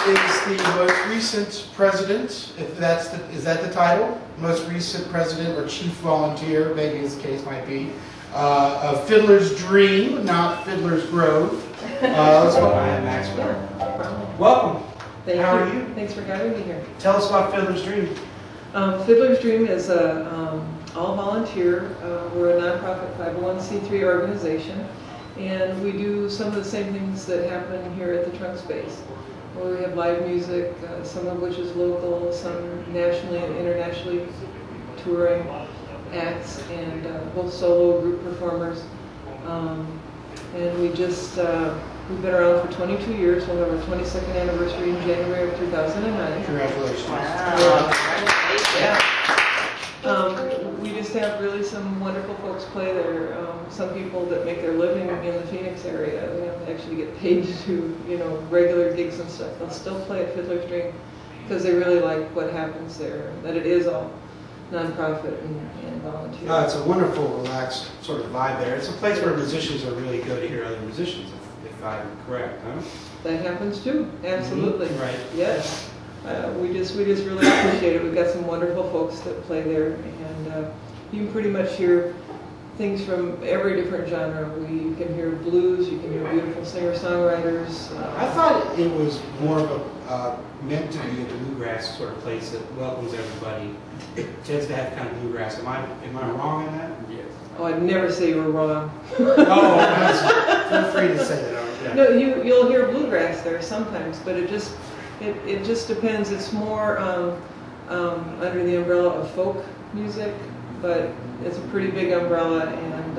is the most recent president, if that's the, is that the title? Most recent president or chief volunteer, maybe as the case might be, of Fiddler's Dream, not Fiddler's Grove. Let's go Nia Maxwell. Welcome. Thank How you. are you? Thanks for having me here. Tell us about Fiddler's Dream. Fiddler's Dream is a all-volunteer. We're a nonprofit 501c3 organization, and we do some of the same things that happen here at the Trunk Space. Where we have live music, some of which is local, some nationally and internationally touring acts, and both solo group performers. And we just, we've been around for 22 years. We'll have our 22nd anniversary in January of 2009. Congratulations. Wow. Yeah. We just have really some wonderful folks play there. Some people that make their living in the Phoenix area, they have to actually get paid to do, you know, regular gigs and stuff. They'll still play at Fiddler's Dream because they really like what happens there, that it is all nonprofit and volunteer. It's a wonderful, relaxed sort of vibe there. It's a place where musicians are really good to hear other musicians, if I'm correct, huh? That happens too, absolutely. Mm-hmm. Right. Yes. We just really appreciate it. We've got some wonderful folks that play there, and you can pretty much hear things from every different genre. You can hear blues, you can hear beautiful singer-songwriters. I thought it was more of a meant to be a bluegrass sort of place that welcomes everybody. It tends to have kind of bluegrass. Am I wrong in that? Yes. Oh, I'd never say you were wrong. Oh, feel free to say that. Yeah. No, you'll hear bluegrass there sometimes, but it just depends. It's more under the umbrella of folk music, but it's a pretty big umbrella, and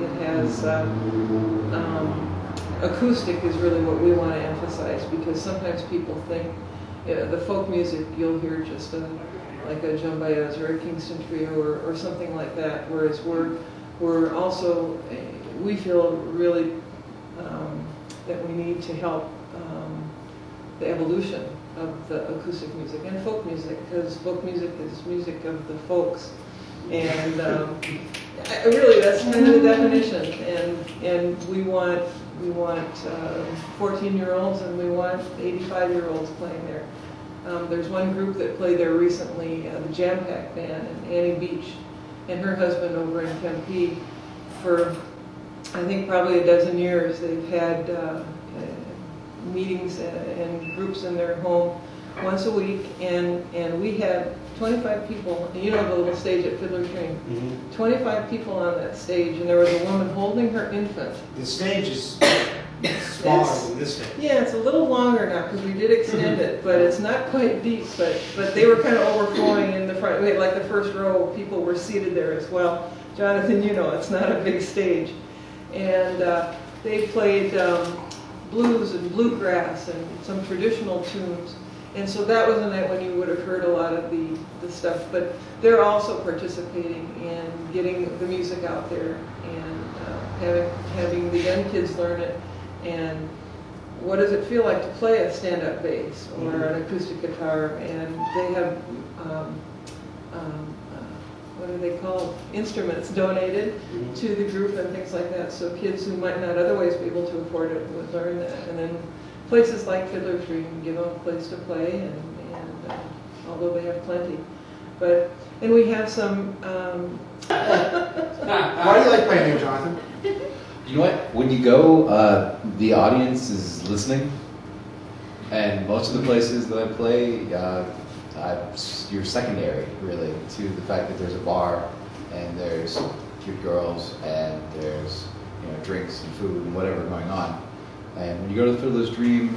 it has acoustic is really what we want to emphasize, because sometimes people think the folk music you'll hear just like a Joan Baez or a Kingston Trio or something like that, whereas we're also, we feel really that we need to help the evolution of the acoustic music and folk music, because folk music is music of the folks, and really that's kind of the definition. And we want 14-year-olds and we want 85-year-olds playing there. There's one group that played there recently, the Jam Pack Band, and Annie Beach and her husband over in Tempe. For I think probably a dozen years, they've had meetings and groups in their home once a week, and we had 25 people. You know the little stage at Fiddler's Dream. Mm-hmm. 25 people on that stage, and there was a woman holding her infant. The stage is smaller than this stage. Yeah, it's a little longer now because we did extend it, but it's not quite deep. But they were kind of overflowing in the front. We had like the first row of people were seated there as well. Jonathan, you know, it's not a big stage, and they played blues and bluegrass and some traditional tunes. And so that was a night when you would have heard a lot of the stuff, but they're also participating in getting the music out there and having the young kids learn it. And what does it feel like to play a stand-up bass or an acoustic guitar? And they have, what are they called? Instruments donated to the group and things like that. So kids who might not otherwise be able to afford it would learn that. And then places like Fiddler's Dream give them a place to play, and although they have plenty. And we have some... Why do you like playing here, Jonathan? You know what? When you go, the audience is listening, and most of the places that I play, you're secondary, really, to the fact that there's a bar, and there's cute girls, and there's drinks and food and whatever going on. And when you go to the Fiddler's Dream,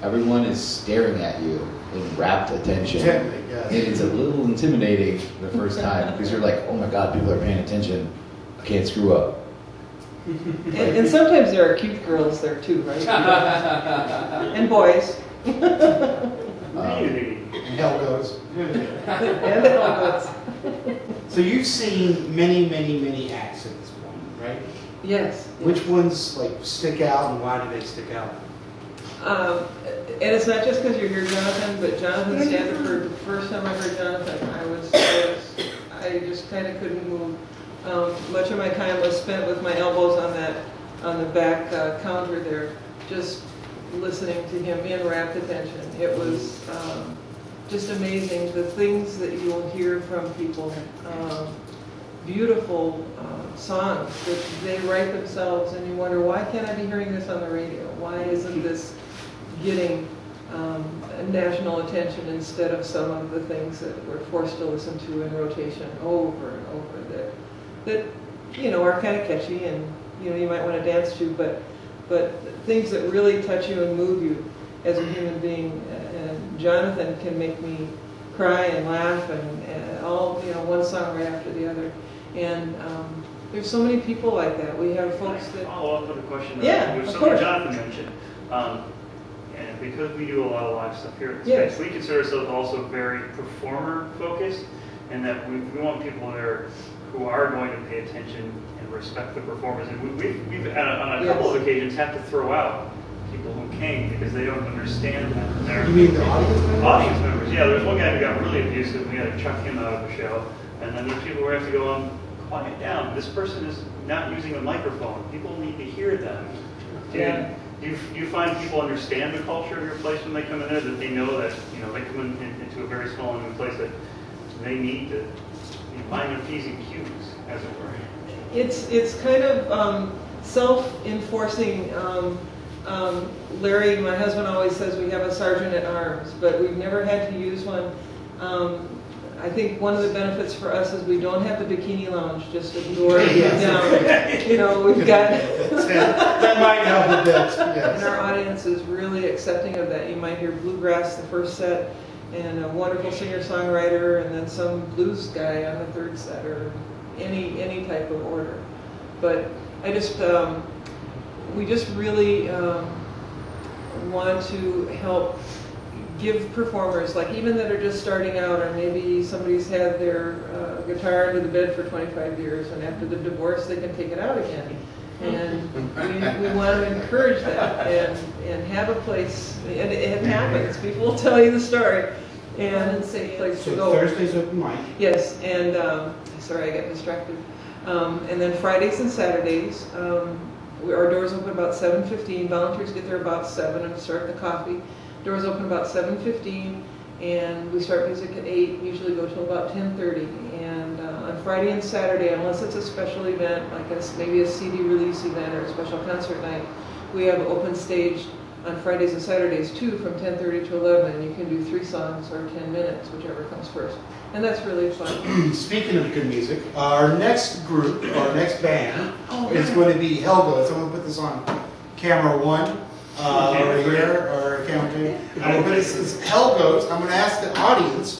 everyone is staring at you in rapt attention. Intently, yes. And it's a little intimidating the first time, because you're like, oh my God, people are paying attention. I can't screw up. And sometimes there are cute girls there too, right? And boys. Hell goes. And hell goes. So you've seen many, many, many acts at this point, right? Yes. Which ones stick out, and why do they stick out? And it's not just because you're here, Jonathan, but Jonathan Standiford, the first time I heard Jonathan, I just kind of couldn't move. Much of my time was spent with my elbows on the back counter there, just listening to him in rapt attention. It was just amazing, the things that you will hear from people. Beautiful songs that they write themselves, and you wonder, why can't I be hearing this on the radio? Why isn't this getting national attention instead of some of the things that we're forced to listen to in rotation over and over that you know, are kind of catchy and you know, you might want to dance to, but things that really touch you and move you as a human being. And Jonathan can make me cry and laugh and all, you know, one song right after the other. And there's so many people like that. We have folks that follow up with a question. Yeah, There's of something course. Jonathan mentioned. And because we do a lot of live stuff here at the Yes. space, we consider ourselves also very performer focused, and that we want people there who are going to pay attention and respect the performers. And we've on a couple of occasions had to throw out people who came because they don't understand that. You mean the audience members? Audience members, yeah. There's one guy who got really abusive. We had to chuck him out of the show. And then there's people who have to go, quiet down. This person is not using a microphone. People need to hear them. Do you find people understand the culture of your place when they come in there, that they know that, you know, they come into a very small and new place that they need to mind their P's and Q's, as it were? it's kind of self-enforcing. Larry, my husband, always says we have a sergeant at arms, but we've never had to use one. I think one of the benefits for us is we don't have the bikini lounge just a door down. You know, we've got that might help a bit. Yes. And our audience is really accepting of that. You might hear bluegrass the first set, and a wonderful singer-songwriter, and then some blues guy on the third set, or any type of order. But I just we just really want to help give performers, like even that are just starting out, or maybe somebody's had their guitar under the bed for 25 years, and after the divorce they can take it out again. And we want to encourage that and have a place, and it happens. People will tell you the story, and it's a safe place to So go. Thursday's open mic. Yes, and sorry, I got distracted. And then Fridays and Saturdays, our doors open about 7:15. Volunteers get there about 7 and start the coffee. Doors open about 7:15, and we start music at 8. Usually go till about 10:30. And on Friday and Saturday, unless it's a special event, like maybe a CD release event or a special concert night, we have open stage on Fridays and Saturdays too, from 10:30 to 11. You can do 3 songs or 10 minutes, whichever comes first. And that's really fun. Speaking of good music, our next group, our next band, is going to be Helga. Someone put this on camera 1 over here, or camera 2. This is Helga's. I'm going to ask the audience